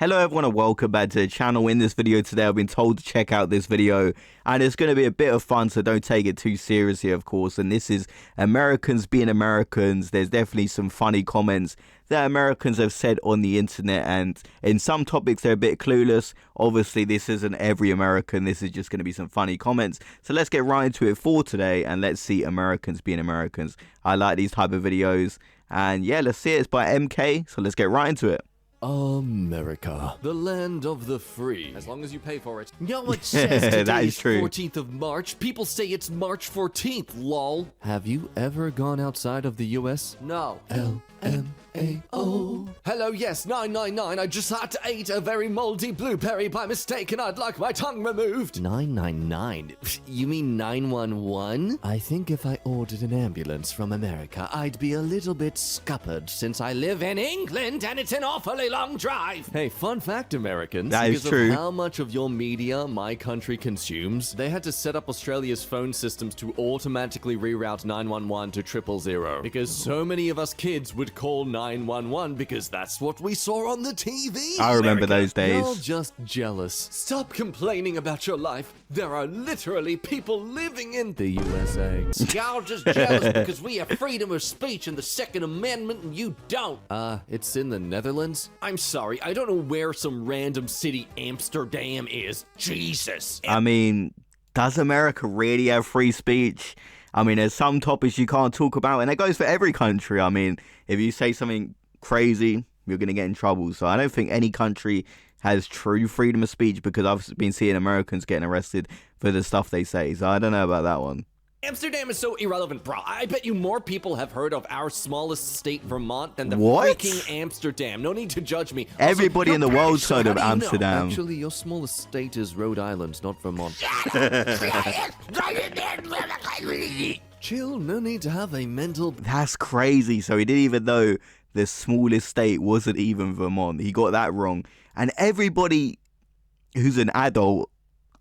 Hello everyone and welcome back to the channel. In this video today I've been told to check out this video and it's going to be a bit of fun, so don't take it too seriously of course. And this is Americans being Americans. There's definitely some funny comments that Americans have said on the internet, and in some topics they're a bit clueless. Obviously this isn't every American, this is just going to be some funny comments. So let's get right into it for today and let's see Americans being Americans. I like these type of videos and yeah, let's see it. It's by MK, so let's get right into it. America, the land of the free. As long as you pay for it. No, it says today That is true. 14th of March. People say it's March 14th, lol. Have you ever gone outside of the US? No. LMAO. Hello, yes, 999. I just had to eat a very moldy blueberry by mistake and I'd like my tongue removed. 999? You mean 911? I think if I ordered an ambulance from America, I'd be a little bit scuppered since I live in England and it's an awfully long drive. Hey, fun fact, Americans. That is because true. of how much of your media my country consumes, they had to set up Australia's phone systems to automatically reroute 911 to 000 because so many of us kids would call 911 because that's what we saw on the TV. I remember those days. You're just jealous. Stop complaining about your life. There are literally people living in the USA. Y'all just jealous because we have freedom of speech and the Second Amendment and you don't. It's in the Netherlands? I'm sorry, I don't know where some random city Amsterdam is. Jesus. I mean, does America really have free speech? I mean, there's some topics you can't talk about, and it goes for every country. I mean, if you say something crazy, you're going to get in trouble. So I don't think any country has true freedom of speech, because I've been seeing Americans getting arrested for the stuff they say. So I don't know about that one. Amsterdam is so irrelevant, bro. I bet you more people have heard of our smallest state, Vermont, than the What? freaking Amsterdam. No need to judge me. Everybody in the world's so heard of how do you know? Amsterdam. Actually, your smallest state is Rhode Island, not Vermont. Chill, no need to have a mental... That's crazy. So he didn't even know the smallest state wasn't even Vermont. He got that wrong. And everybody who's an adult,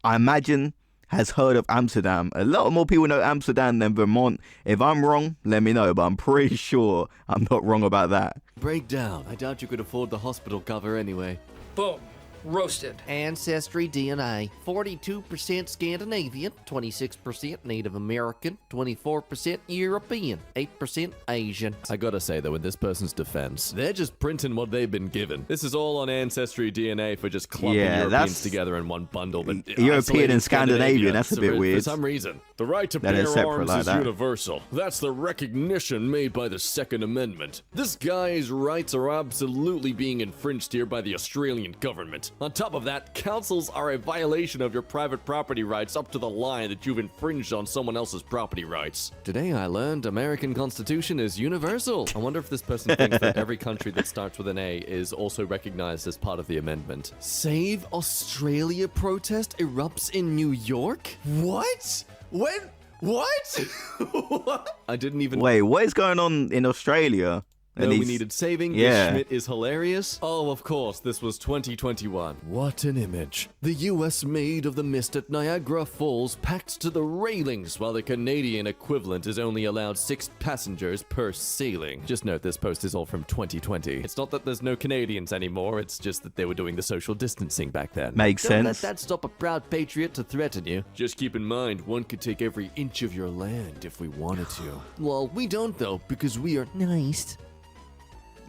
I imagine, has heard of Amsterdam. A lot more people know Amsterdam than Vermont. If I'm wrong, let me know, but I'm pretty sure I'm not wrong about that. Breakdown. I doubt you could afford the hospital cover anyway. Boom. Roasted. Ancestry DNA. 42% Scandinavian, 26% Native American, 24% European, 8% Asian. I gotta say though, in this person's defense, they're just printing what they've been given. This is all on Ancestry DNA for just clumping Europeans together in one bundle. But European and Scandinavian, that's a bit weird. For some reason, the right to That is bear separate arms like is that. universal. That's the recognition made by the Second Amendment. This guy's rights are absolutely being infringed here by the Australian government. On top of that, councils are a violation of your private property rights up to the line that you've infringed on someone else's property rights. Today I learned American Constitution is universal. I wonder if this person thinks that every country that starts with an A is also recognized as part of the amendment. Save Australia protest erupts in New York? What? When? What? What? I didn't even... Wait, what is going on in Australia? No, we needed saving. Yeah. This Schmidt is hilarious. Oh, of course, this was 2021. What an image. The US maid of the mist at Niagara Falls packed to the railings, while the Canadian equivalent is only allowed 6 passengers per sailing. Just note, this post is all from 2020. It's not that there's no Canadians anymore, it's just that they were doing the social distancing back then. Makes Don't sense. let that stop a proud patriot to threaten you. Just keep in mind, one could take every inch of your land if we wanted to. Well, we don't though, because we are nice.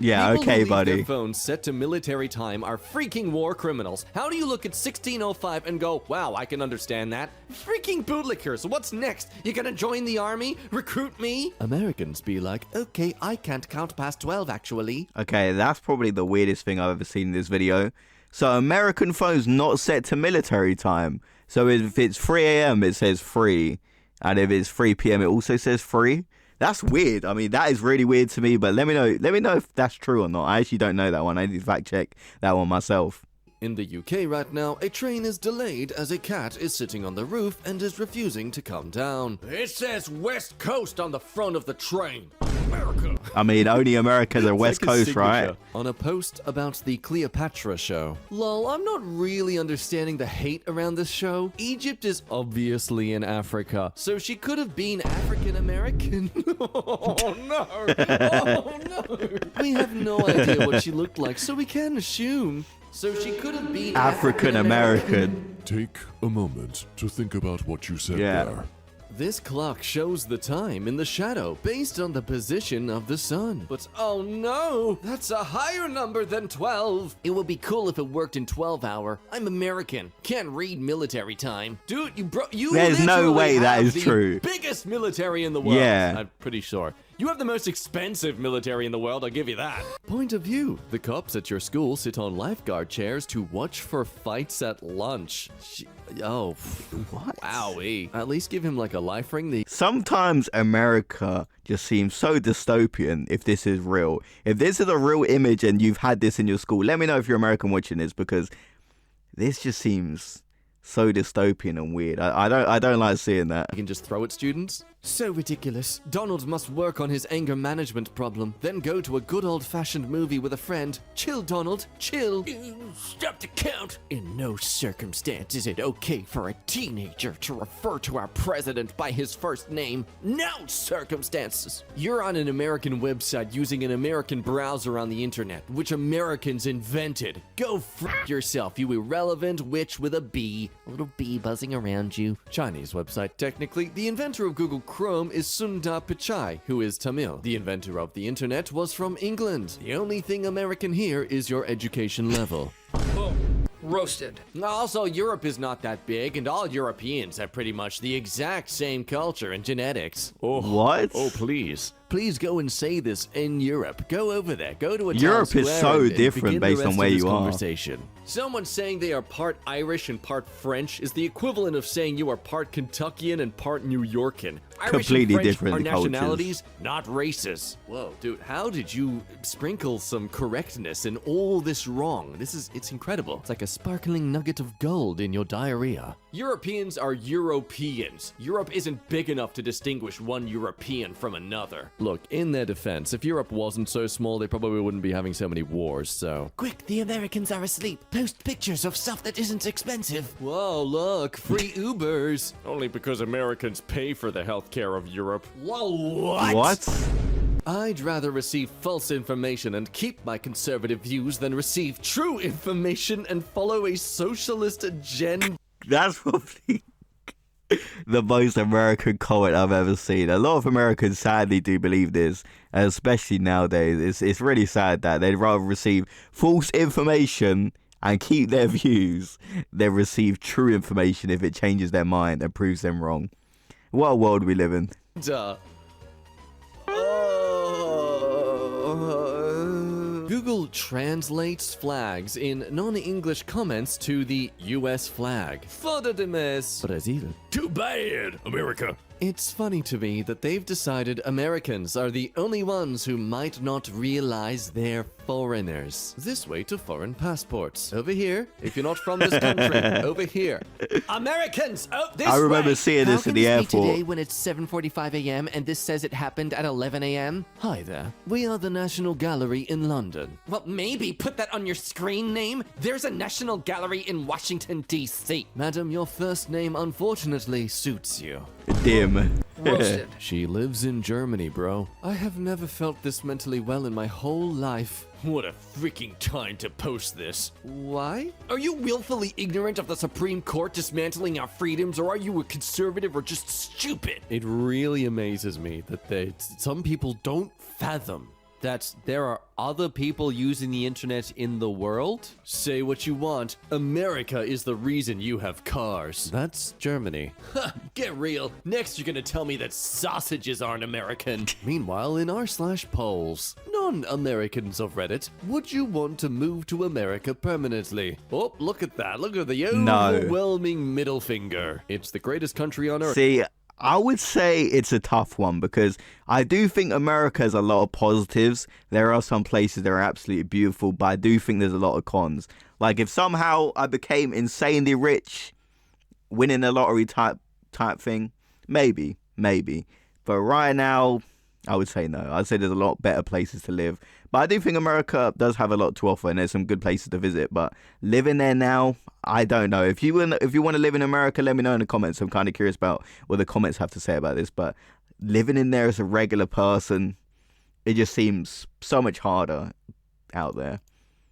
Yeah, People okay, who leave buddy. their phones set to military time are freaking war criminals. How do you look at 1605 and go, wow, I can understand that? Freaking bootlickers, what's next? You gonna join the army? Recruit me? Americans be like, okay, I can't count past 12 actually. Okay, that's probably the weirdest thing I've ever seen in this video. So American phones not set to military time. So if it's 3 a.m. it says free, and if it's 3 p.m. it also says free. That's weird. I mean, that is really weird to me, but let me know if that's true or not. I actually don't know that one. I need to fact check that one myself. In the UK right now, a train is delayed as a cat is sitting on the roof and is refusing to come down. It says West Coast on the front of the train. America. I mean, only America's a West like his Coast, right? signature. On a post about the Cleopatra show. Lol, I'm not really understanding the hate around this show. Egypt is obviously in Africa, so she could have been African American. Oh no! Oh no! We have no idea what she looked like, so we can assume. So she could have been African American. Take a moment to think about what you said Yeah. there. This clock shows the time in the shadow based on the position of the sun. But oh no, that's a higher number than 12. It would be cool if it worked in 12 hour. I'm American. Can't read military time. Dude, you There's no literally way that have is the true. biggest military in the world. Yeah. I'm pretty sure. You have the most expensive military in the world, I'll give you that. Point of view. The cops at your school sit on lifeguard chairs to watch for fights at lunch. Oh, What? wowee. At least give him like a life ring. Sometimes America just seems so dystopian if this is real. If this is a real image and you've had this in your school, let me know if you're American watching this, because this just seems so dystopian and weird. I don't like seeing that. You can just throw at students? So ridiculous. Donald must work on his anger management problem, then go to a good old-fashioned movie with a friend. Chill, Donald, chill. Stop the count. In no circumstance is it okay for a teenager to refer to our president by his first name. No circumstances. You're on an American website using an American browser on the internet, which Americans invented. Go f yourself, you irrelevant witch with a bee. A little bee buzzing around you. Chinese website, technically. The inventor of Google Chrome is Sundar Pichai, who is Tamil. The inventor of the internet was from England. The only thing American here is your education level. Boom. Roasted. Also, Europe is not that big, and all Europeans have pretty much the exact same culture and genetics. What? Oh, please. Please go and say this in Europe. Go over there. Go to a town Europe is square so and different begin the based on rest where of this you are. conversation. Someone saying they are part Irish and part French is the equivalent of saying you are part Kentuckian and part New Yorkan. Irish Completely and French different are cultures. nationalities, not races. Whoa, dude, how did you sprinkle some correctness in all this wrong? It's incredible. It's like a sparkling nugget of gold in your diarrhea. Europeans are Europeans. Europe isn't big enough to distinguish one European from another. Look, in their defense, if Europe wasn't so small, they probably wouldn't be having so many wars, so... Quick, the Americans are asleep. Post pictures of stuff that isn't expensive. Whoa, look, free Ubers. Only because Americans pay for the healthcare of Europe. Whoa, what? What? I'd rather receive false information and keep my conservative views than receive true information and follow a socialist agenda. That's probably the most American comment I've ever seen. A lot of Americans sadly do believe this, especially nowadays. It's really sad that they'd rather receive false information and keep their views than receive true information if it changes their mind and proves them wrong. What a world we live in. Google translates flags in non-English comments to the US flag. Foda de mes. Brazil. Too bad, America. It's funny to me that they've decided Americans are the only ones who might not realize they're foreigners. This way to foreign passports. Over here, if you're not from this country. Over here. Americans! Oh, this I remember way! seeing this How at can the this be airport. today when it's 7:45 a.m. and this says it happened at 11 a.m.? Hi there. We are the National Gallery in London. Well, maybe put that on your screen name. There's a National Gallery in Washington, D.C. Madam, your first name unfortunately suits you. Dim. Roasted. She lives in Germany, bro. I have never felt this mentally well in my whole life. What a freaking time to post this. Why? Are you willfully ignorant of the Supreme Court dismantling our freedoms, or are you a conservative or just stupid? It really amazes me that some people don't fathom that there are other people using the internet in the world? Say what you want. America is the reason you have cars. That's Germany. Ha! Get real. Next you're gonna tell me that sausages aren't American. Meanwhile, in r/polls, non-Americans of Reddit, would you want to move to America permanently? Oh, look at that. Look at the No. overwhelming middle finger. It's the greatest country on earth. See, I would say it's a tough one because I do think America has a lot of positives. There are some places that are absolutely beautiful, but I do think there's a lot of cons. Like if somehow I became insanely rich, winning a lottery type thing, maybe. But right now, I would say no. I'd say there's a lot better places to live. But I do think America does have a lot to offer and there's some good places to visit. But living there now, I don't know. If you want to live in America, let me know in the comments. I'm kind of curious about what the comments have to say about this. But living in there as a regular person, it just seems so much harder out there.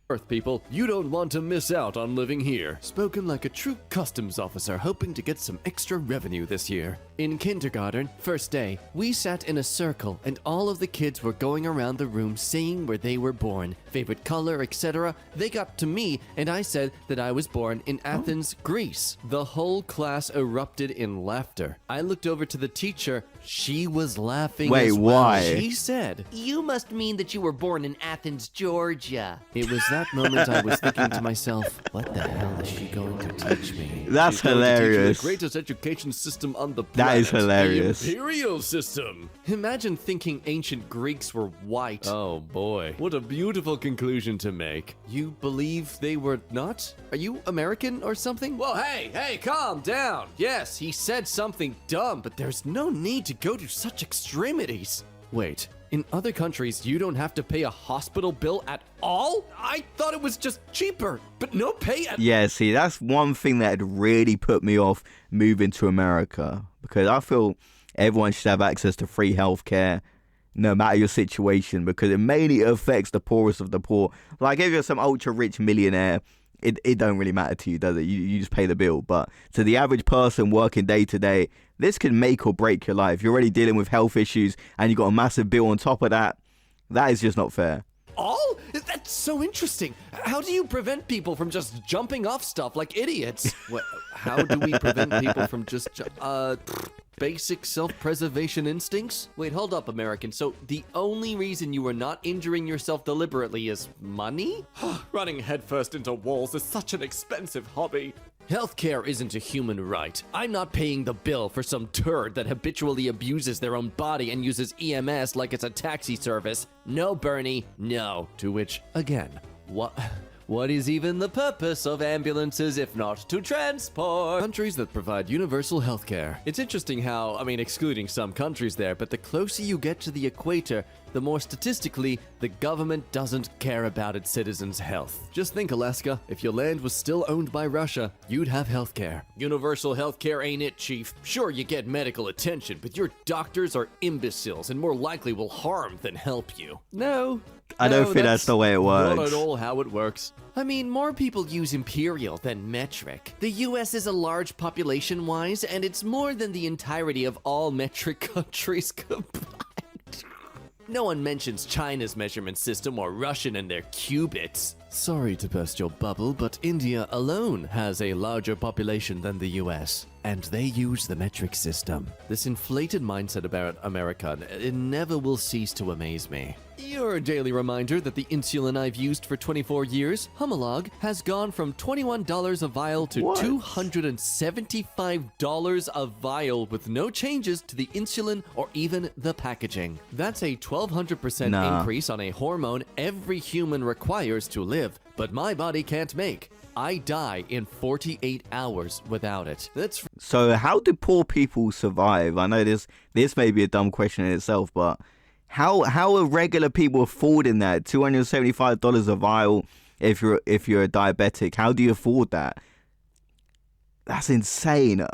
Earth people, you don't want to miss out on living here. Spoken like a true customs officer hoping to get some extra revenue this year. In kindergarten, first day, we sat in a circle and all of the kids were going around the room saying where they were born, favorite color, etc. They got to me and I said that I was born in Athens, Greece. The whole class erupted in laughter. I looked over to the teacher. She was laughing Wait, as well. why? She said, You must mean that you were born in Athens, Georgia. it was that moment I was thinking to myself, what the hell is she going to teach me? That's She's going to teach me hilarious. the greatest education system on the That planet. is hilarious. The imperial system. Imagine thinking ancient Greeks were white. Oh boy, what a beautiful conclusion to make. You believe they were not? Are you American or something? Well, hey, calm down. Yes, he said something dumb, but there's no need to go to such extremities. Wait, in other countries, you don't have to pay a hospital bill at all? I thought it was just cheaper, but no pay at Yeah, see, that's one thing that had really put me off moving to America, because I feel everyone should have access to free healthcare no matter your situation, because it mainly affects the poorest of the poor. Like if you're some ultra rich millionaire, it don't really matter to you, does it? You just pay the bill. But to the average person working day to day, this can make or break your life. You're already dealing with health issues and you got a massive bill on top of that. That is just not fair. all? That's so interesting. How do you prevent people from just jumping off stuff like idiots? What? How do we prevent people from just basic self-preservation instincts? Wait, hold up, American. So the only reason you are not injuring yourself deliberately is money? Running headfirst into walls is such an expensive hobby. Healthcare isn't a human right. I'm not paying the bill for some turd that habitually abuses their own body and uses EMS like it's a taxi service. No, Bernie, no. To which, again, what is even the purpose of ambulances if not to transport? Countries that provide universal healthcare. It's interesting how, excluding some countries there, but the closer you get to the equator, the more statistically, the government doesn't care about its citizens' health. Just think, Alaska, if your land was still owned by Russia, you'd have healthcare. Universal healthcare ain't it, Chief. Sure, you get medical attention, but your doctors are imbeciles and more likely will harm than help you. No. I don't think that's the way it works. Not at all how it works. More people use imperial than metric. The US is a large population-wise, and it's more than the entirety of all metric countries combined. No one mentions China's measurement system or Russian and their cubits. Sorry to burst your bubble, but India alone has a larger population than the US, and they use the metric system. This inflated mindset about America, it never will cease to amaze me. Your daily reminder that the insulin I've used for 24 years, Humalog, has gone from $21 a vial to What? $275 a vial with no changes to the insulin or even the packaging. That's a 1,200% Nah. increase on a hormone every human requires to live, but my body can't make. I die in 48 hours without it. That's So how do poor people survive? I know this may be a dumb question in itself, but how are regular people affording that? $275 a vial if you're a diabetic. How do you afford that? That's insane.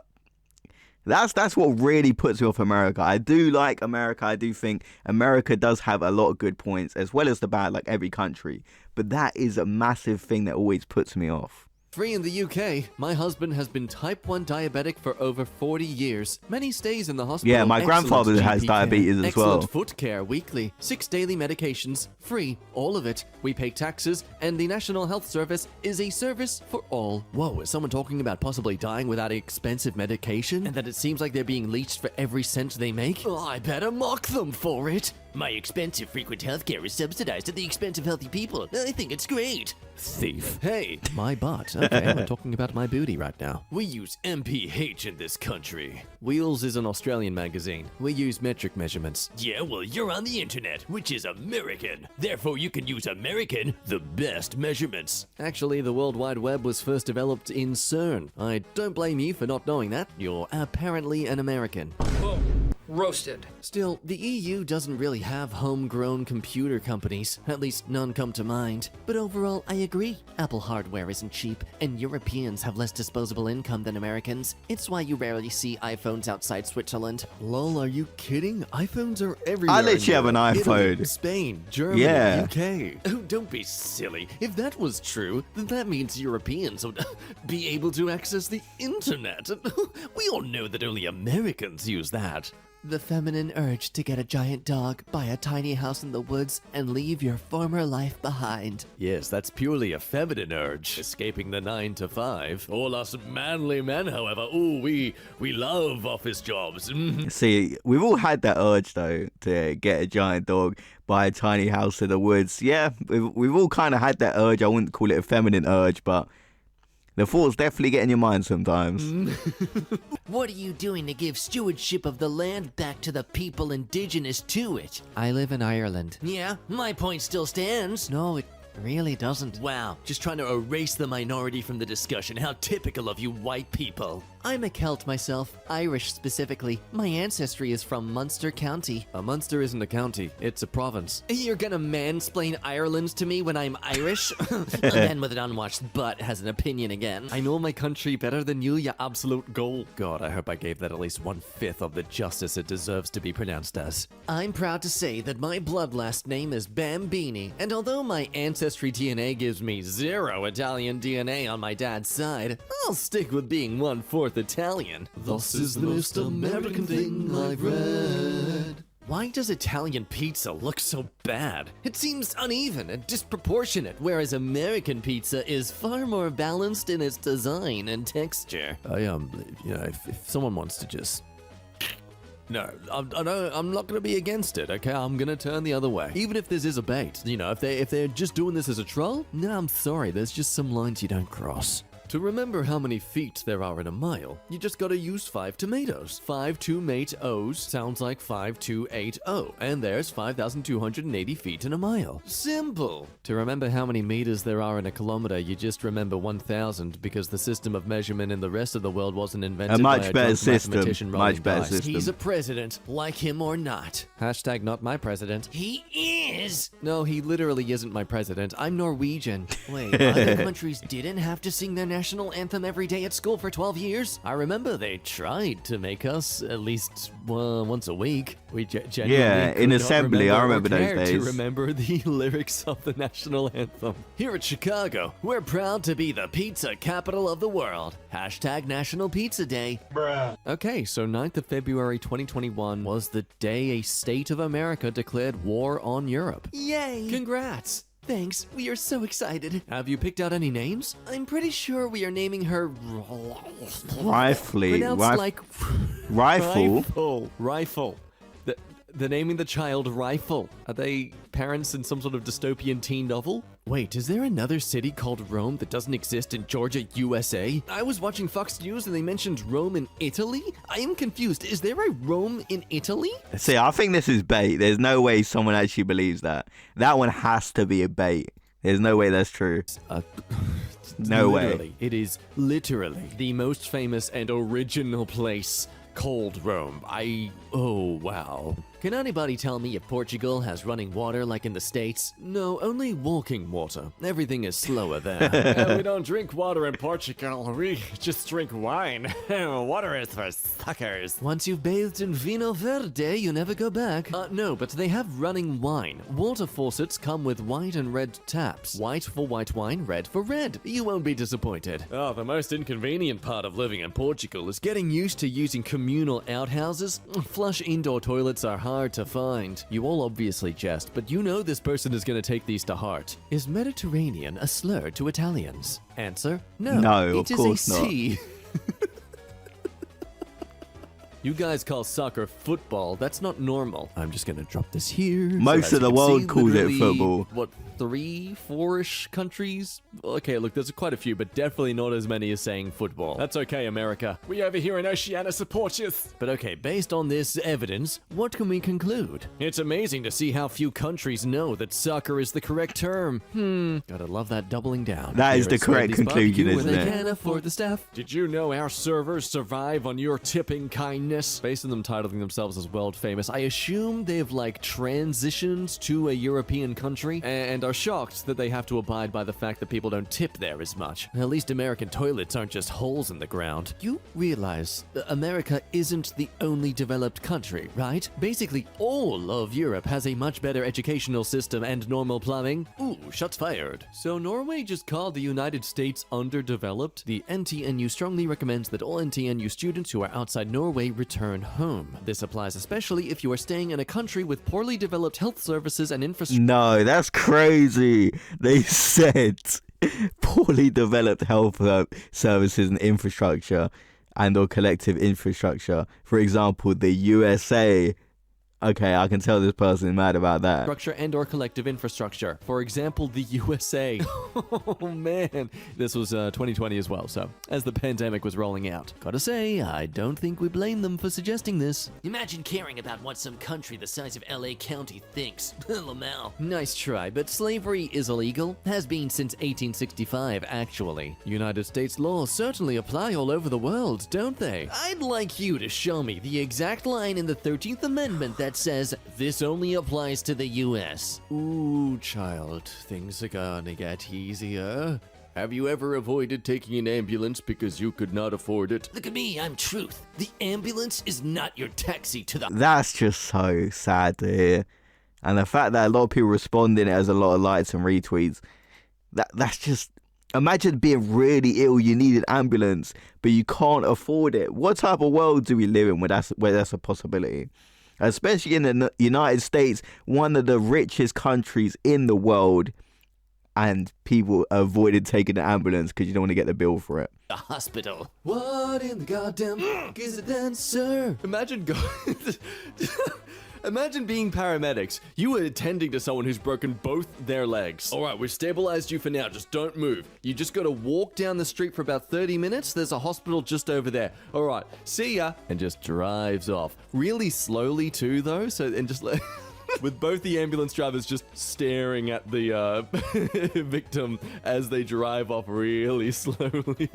That's what really puts me off America. I do like America. I do think America does have a lot of good points as well as the bad, like every country. But that is a massive thing that always puts me off. free in the UK. My husband has been type 1 diabetic for over 40 years. Many stays in the hospital. Yeah, my excellent grandfather has GP diabetes care, as well. Excellent foot care weekly. 6 daily medications. Free. All of it. We pay taxes, and the National Health Service is a service for all. Whoa, is someone talking about possibly dying without expensive medication? And that it seems like they're being leeched for every cent they make? Oh, I better mock them for it. My expensive frequent healthcare is subsidized at the expense of healthy people. I think it's great. Thief. Hey, my butt. Okay, we're talking about my booty right now. We use MPH in this country. Wheels is an Australian magazine. We use metric measurements. Yeah, well, you're on the internet, which is American. Therefore, you can use American, the best measurements. Actually, the World Wide Web was first developed in CERN. I don't blame you for not knowing that. You're apparently an American. Whoa. Roasted. Still, the EU doesn't really have homegrown computer companies, at least none come to mind. But overall, I agree. Apple hardware isn't cheap, and Europeans have less disposable income than Americans. It's why you rarely see iPhones outside Switzerland. Lol, are you kidding? iPhones are everywhere. I literally have an in Europe. iPhone. Italy, Spain, Germany, Yeah. UK. Oh, don't be silly. If that was true, then that means Europeans would be able to access the internet. We all know that only Americans use that. The feminine urge to get a giant dog, buy a tiny house in the woods, and leave your former life behind. Yes, that's purely a feminine urge, escaping the 9 to 5. All us manly men, however, we love office jobs. See, we've all had that urge though to get a giant dog, buy a tiny house in the woods. Yeah, we've all kind of had that urge. I wouldn't call it a feminine urge, but the thoughts definitely get in your mind sometimes. What are you doing to give stewardship of the land back to the people indigenous to it? I live in Ireland. Yeah, my point still stands. No, it really doesn't. Wow, just trying to erase the minority from the discussion. How typical of you white people. I'm a Celt myself, Irish specifically. My ancestry is from Munster County. Munster isn't a county, it's a province. You're gonna mansplain Ireland to me when I'm Irish? A man with an unwashed butt has an opinion again. I know my country better than you absolute goal. God, I hope I gave that at least 1/5 of the justice it deserves to be pronounced as. I'm proud to say that my blood last name is Bambini, and although my ancestry DNA gives me 0 Italian DNA on my dad's side, I'll stick with being 1/4 Italian. This is the most American thing I've read. Why does Italian pizza look so bad? It seems uneven and disproportionate, whereas American pizza is far more balanced in its design and texture. If someone wants to just... No, I'm not going to be against it, okay? I'm going to turn the other way. Even if this is a bait, if they're just doing this as a troll, no, I'm sorry, there's just some lines you don't cross. To remember how many feet there are in a mile, you just gotta use 5 tomatoes. 5 tomatoes sounds like 5280, and there's 5,280 feet in a mile. Simple! To remember how many meters there are in a kilometer, you just remember 1,000 because the system of measurement in the rest of the world wasn't invented A by much a better drunk system. mathematician Much rolling better dice. system. He's a president, like him or not. Hashtag not my president. He is! No, he literally isn't my president. I'm Norwegian. Wait, other countries didn't have to sing their national anthem every day at school for 12 years? I remember they tried to make us at least once a week. We genuinely Yeah, could in not assembly, I or remember those care days. to remember the lyrics of the national anthem. Here at Chicago, we're proud to be the pizza capital of the world. Hashtag National Pizza Day. Bruh. Okay, so 9th of February 2021 was the day a state of America declared war on Europe. Yay! Congrats! Thanks, we are so excited. Have you picked out any names? I'm pretty sure we are naming her... Rifley. Pronounced like... Rifle. Rifle. They're naming the child Rifle. Are they parents in some sort of dystopian teen novel? Wait, is there another city called Rome that doesn't exist in Georgia, USA? I was watching Fox News and they mentioned Rome in Italy? I am confused. Is there a Rome in Italy? See, I think this is bait. There's no way someone actually believes that. That one has to be a bait. There's no way that's true. No Literally, way. it is literally the most famous and original place called Rome. Oh, wow. Can anybody tell me if Portugal has running water like in the States? No, only walking water. Everything is slower there. We don't drink water in Portugal. We just drink wine. Water is for suckers. Once you've bathed in vino verde, you never go back. No, but they have running wine. Water faucets come with white and red taps. White for white wine, red for red. You won't be disappointed. Oh, the most inconvenient part of living in Portugal is getting used to using communal outhouses. Flush indoor toilets are hard to find. You all obviously jest, but you know this person is going to take these to heart. Is Mediterranean a slur to Italians? Answer: no. No, It of is course a not. C. You guys call soccer football. That's not normal. I'm just gonna drop this here. Most so of as the you can world see, calls it literally football. What 3, 4-ish countries. Okay, look, there's quite a few, but definitely not as many as saying football. That's okay, America. We over here in Oceania support you. But okay, based on this evidence, what can we conclude? It's amazing to see how few countries know that soccer is the correct term. Gotta love that doubling down. That is the Pirates correct these conclusion, barbecue when isn't they it? can't afford the staff. Did you know our servers survive on your tipping kindness? Based on them titling themselves as world famous, I assume they've like transitioned to a European country and are shocked that they have to abide by the fact that people don't tip there as much. At least American toilets aren't just holes in the ground. You realize that America isn't the only developed country, right? Basically, all of Europe has a much better educational system and normal plumbing. Ooh, shots fired. So Norway just called the United States underdeveloped? The NTNU strongly recommends that all NTNU students who are outside Norway return home. This applies especially if you are staying in a country with poorly developed health services and infrastructure. No, that's crazy. They said poorly developed health services and infrastructure and or collective infrastructure. For example, the USA. Okay, I can tell this person is mad about that. Structure and or collective infrastructure. For example, the USA. Oh man. This was 2020 as well, so as the pandemic was rolling out. Gotta say, I don't think we blame them for suggesting this. Imagine caring about what some country the size of LA County thinks. Lamau. Nice try, but slavery is illegal. Has been since 1865, actually. United States laws certainly apply all over the world, don't they? I'd like you to show me the exact line in the 13th Amendment that says this only applies to the US. Ooh, child, things are gonna get easier. Have you ever avoided taking an ambulance because you could not afford it? Look at me, I'm truth. The ambulance is not your taxi to the... That's just so sad to hear. And the fact that a lot of people responding it has a lot of likes and retweets, that's just... Imagine being really ill, you need an ambulance, but you can't afford it. What type of world do we live in where that's a possibility? Especially in the United States, one of the richest countries in the world, and people avoided taking the ambulance because you don't want to get the bill for it. The hospital. What in the goddamn fuck is a dancer? Imagine Imagine being paramedics. You are attending to someone who's broken both their legs. All right, we've stabilized you for now. Just don't move. You just got to walk down the street for about 30 minutes. There's a hospital just over there. All right, see ya. And just drives off. Really slowly too, though. And just like... with both the ambulance drivers just staring at the victim as they drive off really slowly.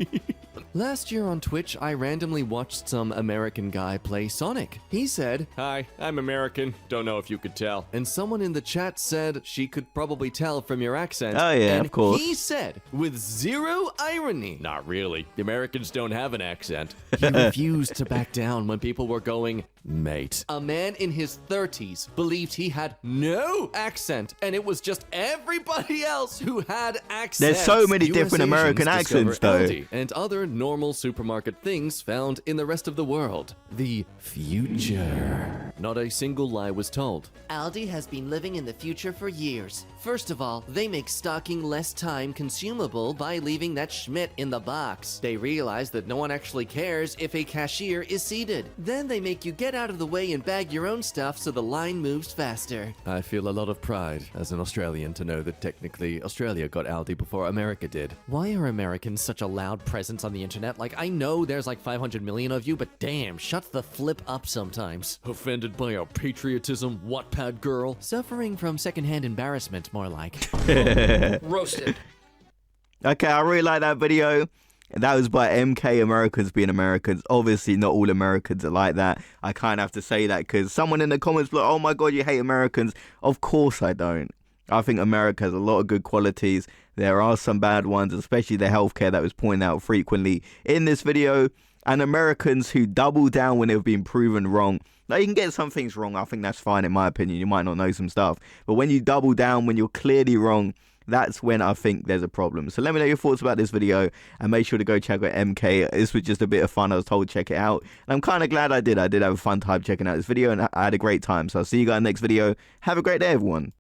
Last year on Twitch, I randomly watched some American guy play Sonic. He said, "Hi, I'm American. Don't know if you could tell." And someone in the chat said she could probably tell from your accent. Oh yeah, and of course. He said, with zero irony, "Not really. The Americans don't have an accent." He refused to back down when people were going, "Mate." A man in his 30s believed he had no accent, and it was just everybody else who had accents. There's so many US different Asians American accents, discover though. Aldi and other normal supermarket things found in the rest of the world. The future. Not a single lie was told. Aldi has been living in the future for years. First of all, they make stocking less time consumable by leaving that Schmidt in the box. They realize that no one actually cares if a cashier is seated. Then they make you get out of the way and bag your own stuff so the line moves faster. I feel a lot of pride as an Australian to know that technically Australia got Aldi before America did. Why are Americans such a loud presence on the internet? Like, I know there's like 500 million of you, but damn, shut the flip up sometimes. Offended by our patriotism, Wattpad girl? Suffering from secondhand embarrassment, more like. Roasted. Okay, I really like that video. That was by MK, Americans being Americans. Obviously, not all Americans are like that. I kind of have to say that because someone in the comments was like, oh my God, you hate Americans. Of course I don't. I think America has a lot of good qualities. There are some bad ones, especially the healthcare that was pointed out frequently in this video. And Americans who double down when they've been proven wrong. Now, you can get some things wrong. I think that's fine in my opinion. You might not know some stuff. But when you double down when you're clearly wrong, that's when I think there's a problem. So let me know your thoughts about this video and make sure to go check out MK. This was just a bit of fun. I was told to check it out. And I'm kind of glad I did. I did have a fun time checking out this video and I had a great time. So I'll see you guys next video. Have a great day, everyone.